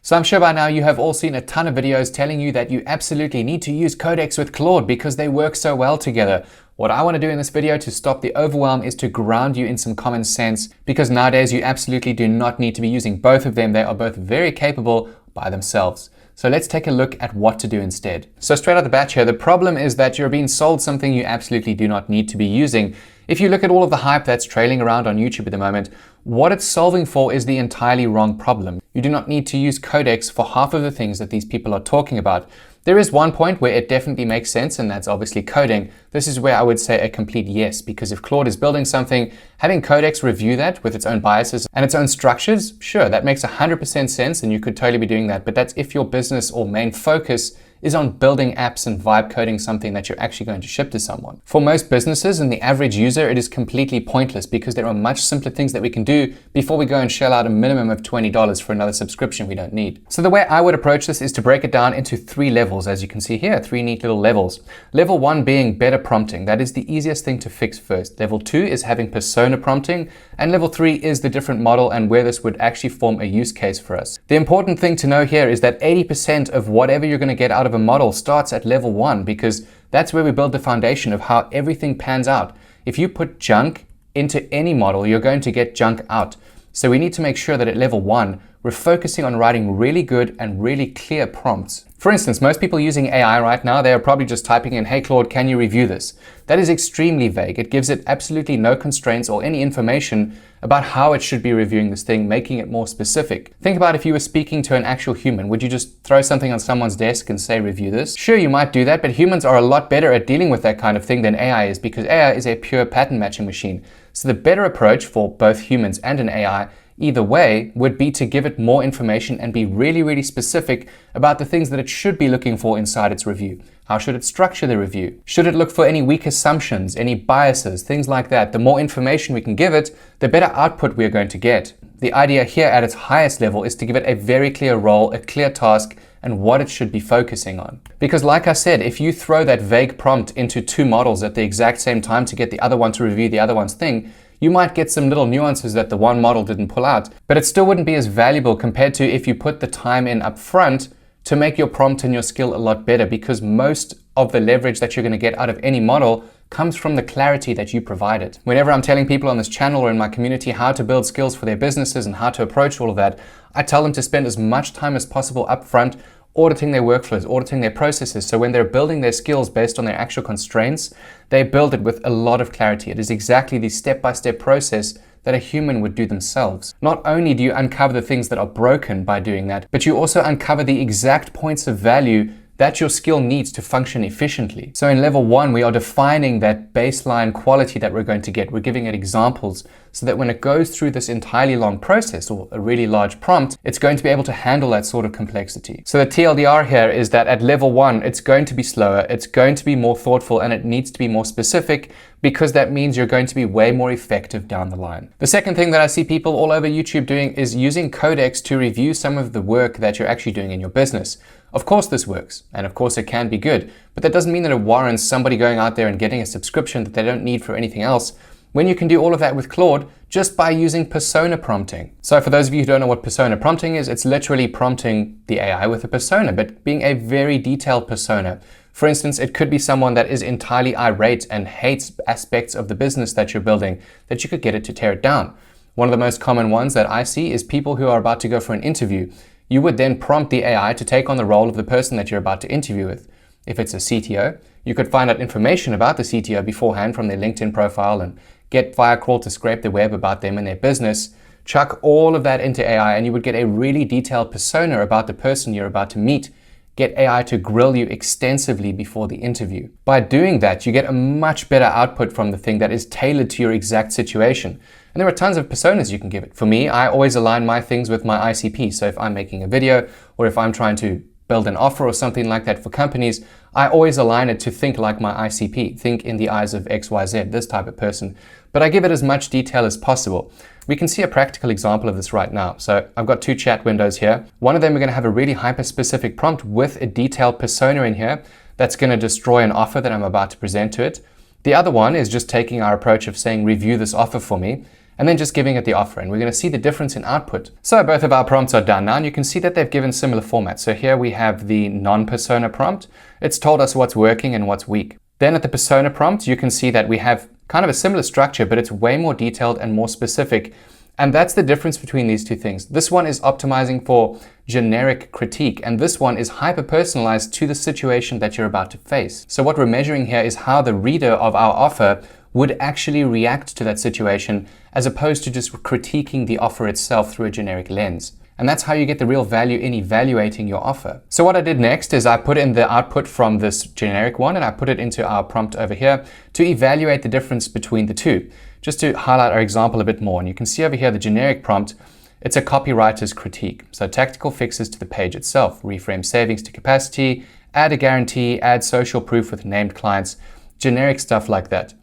So I'm sure by now you have all seen a ton of videos telling you that you absolutely need to use Codex with Claude because they work so well together. What I want to do in this video to stop the overwhelm is to ground you in some common sense, because nowadays you absolutely do not need to be using both of them. They are both very capable by themselves. So let's take a look at what to do instead. So straight out the bat here, the problem is that you're being sold something you absolutely do not need to be using. If you look at all of the hype that's trailing around on YouTube at the moment, what it's solving for is the entirely wrong problem. You do not need to use Codex for half of the things that these people are talking about. There is one point where it definitely makes sense, and that's obviously coding. This is where I would say a complete yes, because if Claude is building something, having Codex review that with its own biases and its own structures, sure, that makes 100% sense, and you could totally be doing that. But that's if your business or main focus is on building apps and vibe coding something that you're actually going to ship to someone. For most businesses and the average user, it is completely pointless because there are much simpler things that we can do before we go and shell out a minimum of $20 for another subscription we don't need. So the way I would approach this is to break it down into 3 levels, as you can see here, 3 neat little levels. Level 1 being better prompting. That is the easiest thing to fix first. Level 2 is having persona prompting, and level 3 is the different model and where this would actually form a use case for us. The important thing to know here is that 80% of whatever you're going to get out of a model starts at level 1, because that's where we build the foundation of how everything pans out. If you put junk into any model, you're going to get junk out. So we need to make sure that at level 1, we're focusing on writing really good and really clear prompts. For instance, most people using AI right now, they are probably just typing in, "Hey Claude, can you review this?" That is extremely vague. It gives it absolutely no constraints or any information about how it should be reviewing this thing, making it more specific. Think about if you were speaking to an actual human. Would you just throw something on someone's desk and say, "Review this"? Sure, you might do that, but humans are a lot better at dealing with that kind of thing than AI is, because AI is a pure pattern matching machine. So the better approach for both humans and an AI either way would be to give it more information and be really, really specific about the things that it should be looking for inside its review. How should it structure the review? Should it look for any weak assumptions, any biases, things like that? The more information we can give it, the better output we are going to get. The idea here at its highest level is to give it a very clear role, a clear task, and what it should be focusing on. Because like I said, if you throw that vague prompt into 2 models at the exact same time to get the other one to review the other one's thing, you might get some little nuances that the one model didn't pull out, but it still wouldn't be as valuable compared to if you put the time in up front to make your prompt and your skill a lot better, because most of the leverage that you're going to get out of any model comes from the clarity that you provided. Whenever I'm telling people on this channel or in my community how to build skills for their businesses and how to approach all of that, I tell them to spend as much time as possible up front auditing their workflows, auditing their processes. So when they're building their skills based on their actual constraints, they build it with a lot of clarity. It is exactly the step-by-step process that a human would do themselves. Not only do you uncover the things that are broken by doing that, but you also uncover the exact points of value that your skill needs to function efficiently. So in level 1, we are defining that baseline quality that we're going to get. We're giving it examples so that when it goes through this entirely long process or a really large prompt, it's going to be able to handle that sort of complexity. So the TLDR here is that at level 1, it's going to be slower, it's going to be more thoughtful, and it needs to be more specific, because that means you're going to be way more effective down the line. The second thing that I see people all over YouTube doing is using Codex to review some of the work that you're actually doing in your business. Of course this works, and of course it can be good, but that doesn't mean that it warrants somebody going out there and getting a subscription that they don't need for anything else, when you can do all of that with Claude just by using persona prompting. So for those of you who don't know what persona prompting is, it's literally prompting the AI with a persona, but being a very detailed persona. For instance, it could be someone that is entirely irate and hates aspects of the business that you're building, that you could get it to tear it down. One of the most common ones that I see is people who are about to go for an interview. You would then prompt the AI to take on the role of the person that you're about to interview with. If it's a CTO, you could find out information about the CTO beforehand from their LinkedIn profile and get Firecrawl to scrape the web about them and their business, chuck all of that into AI, and you would get a really detailed persona about the person you're about to meet. Get AI to grill you extensively before the interview. By doing that, you get a much better output from the thing that is tailored to your exact situation. And there are tons of personas you can give it. For me, I always align my things with my ICP. So if I'm making a video or if I'm trying to build an offer or something like that for companies, I always align it to think like my ICP, think in the eyes of XYZ, this type of person. But I give it as much detail as possible. We can see a practical example of this right now. So I've got 2 chat windows here. One of them, we're going to have a really hyper-specific prompt with a detailed persona in here that's going to destroy an offer that I'm about to present to it. The other one is just taking our approach of saying, review this offer for me. and then just giving it the offer. And we're going to see the difference in output. So both of our prompts are done now, and you can see that they've given similar formats. So here we have the non-persona prompt. It's told us what's working and what's weak. Then at the persona prompt, you can see that we have kind of a similar structure, but it's way more detailed and more specific. And that's the difference between these two things. This one is optimizing for generic critique, and this one is hyper-personalized to the situation that you're about to face. So what we're measuring here is how the reader of our offer would actually react to that situation, as opposed to just critiquing the offer itself through a generic lens. And that's how you get the real value in evaluating your offer. So what I did next is I put in the output from this generic one, and I put it into our prompt over here to evaluate the difference between the two, just to highlight our example a bit more. And you can see over here the generic prompt, it's a copywriter's critique. So tactical fixes to the page itself, reframe savings to capacity, add a guarantee, add social proof with named clients, generic stuff like that.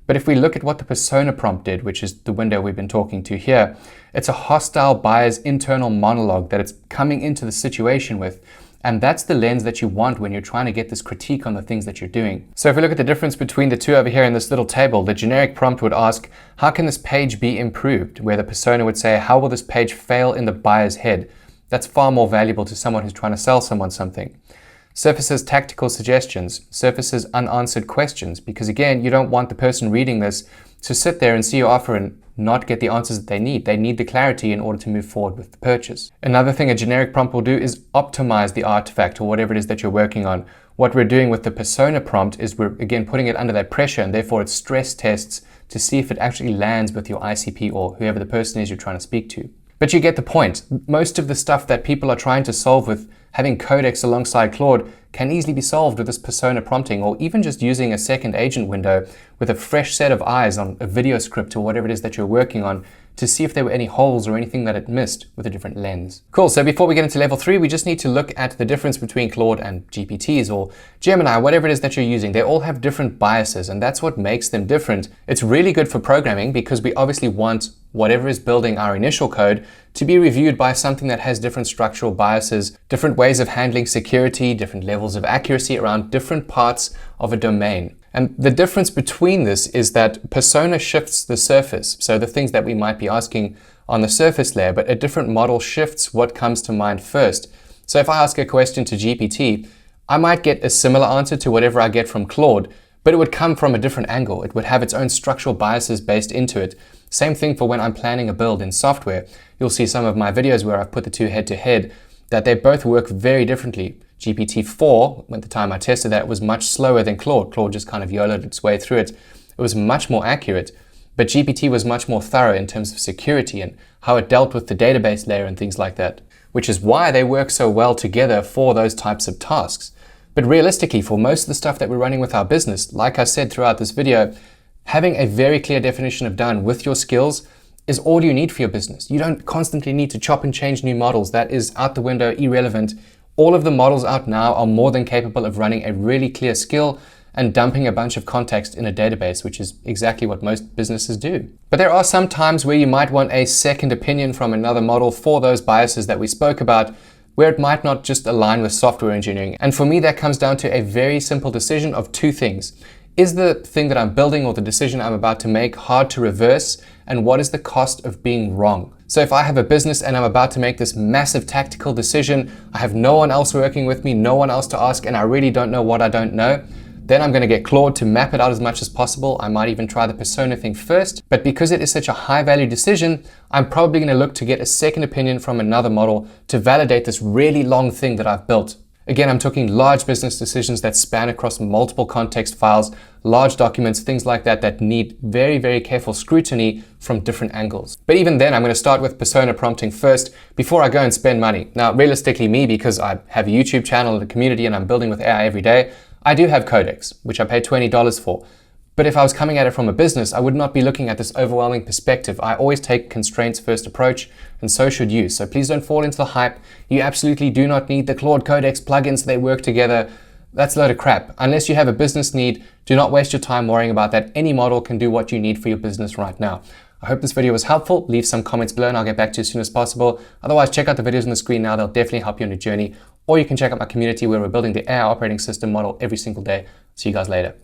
But if we look at what the persona prompt did, which is the window we've been talking to here, it's a hostile buyer's internal monologue that it's coming into the situation with. And that's the lens that you want when you're trying to get this critique on the things that you're doing. So if we look at the difference between the two over here in this little table, the generic prompt would ask, how can this page be improved? Where the persona would say, how will this page fail in the buyer's head? That's far more valuable to someone who's trying to sell someone something. Surfaces tactical suggestions, surfaces unanswered questions, because again, you don't want the person reading this to sit there and see your offer and not get the answers that they need. They need the clarity in order to move forward with the purchase. Another thing a generic prompt will do is optimize the artifact or whatever it is that you're working on. What we're doing with the persona prompt is we're again putting it under that pressure, and therefore it stress tests to see if it actually lands with your ICP or whoever the person is you're trying to speak to. But you get the point. Most of the stuff that people are trying to solve with having Codex alongside Claude can easily be solved with this persona prompting, or even just using a second agent window with a fresh set of eyes on a video script or whatever it is that you're working on to see if there were any holes or anything that it missed with a different lens. Cool, so before we get into level 3, we just need to look at the difference between Claude and GPTs or Gemini, whatever it is that you're using. They all have different biases, and that's what makes them different. It's really good for programming because we obviously want whatever is building our initial code to be reviewed by something that has different structural biases, different ways of handling security, different levels of accuracy around different parts of a domain. And the difference between this is that persona shifts the surface, so the things that we might be asking on the surface layer, but a different model shifts what comes to mind first. So if I ask a question to GPT, I might get a similar answer to whatever I get from Claude, but it would come from a different angle. It would have its own structural biases based into it. Same thing for when I'm planning a build in software. You'll see some of my videos where I've put the two head to head, that they both work very differently. GPT-4, at the time I tested that, was much slower than Claude. Claude just kind of YOLO'd its way through it. It was much more accurate, but GPT was much more thorough in terms of security and how it dealt with the database layer and things like that, which is why they work so well together for those types of tasks. But realistically, for most of the stuff that we're running with our business, like I said throughout this video, having a very clear definition of done with your skills is all you need for your business. You don't constantly need to chop and change new models. That is out the window, irrelevant. All of the models out now are more than capable of running a really clear skill and dumping a bunch of context in a database, which is exactly what most businesses do. But there are some times where you might want a second opinion from another model for those biases that we spoke about, where it might not just align with software engineering. And for me, that comes down to a very simple decision of two things. Is the thing that I'm building or the decision I'm about to make hard to reverse? And what is the cost of being wrong? So if I have a business and I'm about to make this massive tactical decision, I have no one else working with me, no one else to ask, and I really don't know what I don't know, then I'm going to get Claude to map it out as much as possible. I might even try the persona thing first, but because it is such a high value decision, I'm probably going to look to get a second opinion from another model to validate this really long thing that I've built. Again, I'm talking large business decisions that span across multiple context files, large documents, things like that that need very, very careful scrutiny from different angles. But even then, I'm going to start with persona prompting first before I go and spend money. Now, realistically, me, because I have a YouTube channel and a community and I'm building with AI every day, I do have Codex, which I paid $20 for. But if I was coming at it from a business, I would not be looking at this overwhelming perspective. I always take constraints first approach, and so should you. So please don't fall into the hype. You absolutely do not need the Claude Codex plugins. They work together. That's a load of crap. Unless you have a business need, do not waste your time worrying about that. Any model can do what you need for your business right now. I hope this video was helpful. Leave some comments below and I'll get back to you as soon as possible. Otherwise, check out the videos on the screen now. They'll definitely help you on your journey. Or you can check out my community where we're building the AI operating system model every single day. See you guys later.